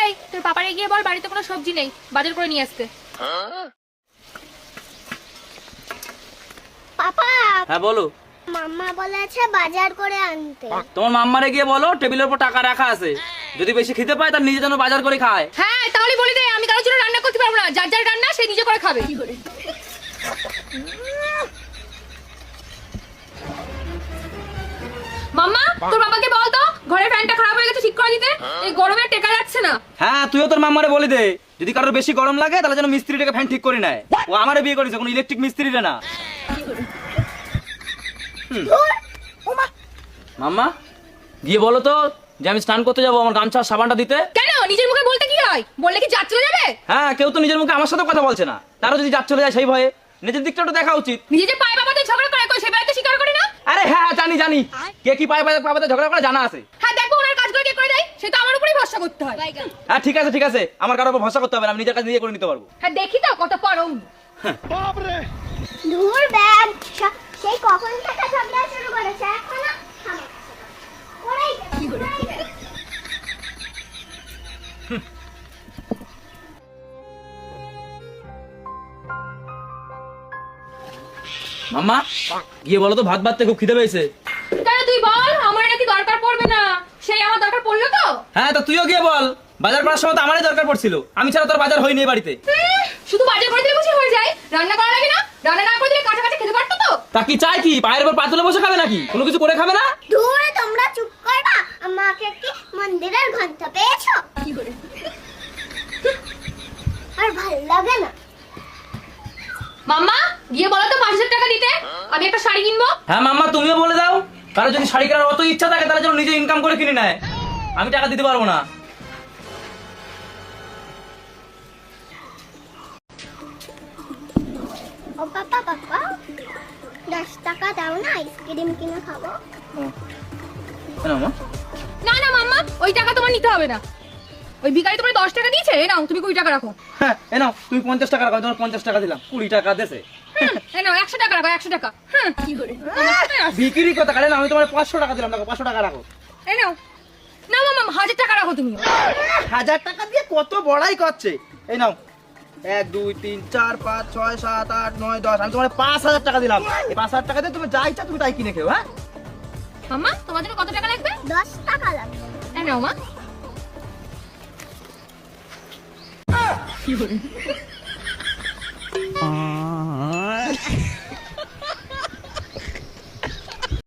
এই তোর পাপারে গিয়ে বল বাড়িতে কোনো সবজি নেই, বাজার করে নিয়ে আসতে। পাপা, হ্যাঁ বলো। মাম্মা বলেছে বাজার করে আনতে। তোমার মাম্মারে গিয়ে বলো টেবিলের উপর টাকা রাখা আছে, যদি বেশি খেতে পায় তার নিজে যেন বাজার করে খায়। হ্যাঁ তাহলে বলে দে, আমি কারোর জন্য রান্না করতে পারবো না, যার যার রান্না সে নিজে করে খাবে। মাম্মা তোর বাবাকে বল তো ঘরের ফ্যানটা খারাপ হয়ে গেছে, ঠিক করে দিতে, এই গরমে টেকা যাচ্ছে না। হ্যাঁ তুইও তোর মাম্মারে বলে দে, যদি কারোর বেশি গরম লাগে তাহলে যেন মিস্ত্রিটাকে ফ্যান ঠিক করে নেয়। ও আমারে বিয়ে করেছে, কোনো ইলেকট্রিক মিস্ত্রিটা না। মাম্মা গিয়ে বলো তো যে আমি স্নান করতে যাবো, আমার গামছা সাবানটা দিতে। কেন নিজের মুখে বলতে কি হয়, বললে কি জাত চলে যাবে? হ্যাঁ কেউ তো নিজের মুখে আমার সাথে কথা বলছে না, তারও যদি যাচ্ছে চলে যায় সেই ভয়ে নিজের দিকটা একটু দেখা উচিত। নিজে যে পায়ে বাবাতে ঝগড়া করে কই সে বেলাতে স্বীকার করে না। আরে হ্যাঁ জানি জানি, কে কি পায় বাবাতে ঝগড়া করে জানা আছে। হ্যাঁ দেখো ওনার কাজগুলো কে করে দেয়, সে তো আমার উপরেই ভরসা করতে হয়। হ্যাঁ ঠিক আছে ঠিক আছে, আমার কারোর উপর ভরসা করতে হবে না, আমি নিজের কাজ নিজে করে নিতে পারবো। হ্যাঁ দেখি তো কত পরম। ধুর ব্যাগ, সেই কখন থেকে ঝগড়া শুরু করেছে এখনো থামে। ওরাই মাম্মা গিয়ে বলো তো ভাত ভাততে খুব খিদে পেয়েছে। কেন তুই বল, আমার নাকি দরকার পড়বে না, সেই আমার দরকার পড়লো তো। হ্যাঁ তো তুইও গিয়ে বল, বাজার করার সময় তো আমারই দরকার পড়ছিল, আমি ছাড়া তোর বাজার হয়নি এই বাড়িতে। শুধু বাজার করে দিলে বুঝি হয়ে যায়, রান্না করা লাগে না? রান্না না করে দিলে কাঁচা কাঁচা খেতে পারতো তো। তা কি চাই কি, পায়ের উপর পা তুলে বসে খাবে নাকি, কোনো কিছু করে খাবে না? ধুর, তোমরা চুপ করবা। আমাকে কি মন্দিরের ঘন্টা পেয়েছো? আর ভালো লাগে না। মাম্মা গিয়ে বলো তো 5,000 টাকা দিতে, আমি একটা শাড়ি কিনবো। হ্যাঁ মাম্মা তুমিও বলে দাও, কারো যদি শাড়ি কেনার অত ইচ্ছা থাকে তাহলে যেন নিজে ইনকাম করে কিনে নেয়, আমি টাকা দিতে পারবো না। ও পাপা, পাপা 10 টাকা দাও না, আইসক্রিম কিনে খাবো। না না মাম্মা, ওই টাকা তোমার নিতে হবে না, ওই ভিখারি তোমার 10 টাকা দিয়েছে, এই নাও তুমি 20 টাকা রাখো। হ্যাঁ এ নাও তুমি 50 টাকা রাখো, তোমার 50 টাকা দিলাম, 20 টাকা দেছে। এই নাও 100 টাকা রাখো, 100 টাকা। কি করে বিক্রি কথা কালে না, আমি তোমার 500 টাকা দিলাম, দেখো 500 টাকা রাখো। এই নাও। না মাম্মা 1000 টাকা রাখো তুমি। 1000 টাকা দিয়ে কত বড়াই করছে। এই নাও 1 2 3 4 5 6 7 8 9 10, আমি তোমার 5000 টাকা দিলাম, এই 5000 টাকা দিয়ে তুমি যা ইচ্ছা তুমি তাই কিনে খেও। হ্যাঁ মাম্মা তোমার জন্য কত টাকা লাগবে? 10 টাকা লাগবে। এই নাও মা।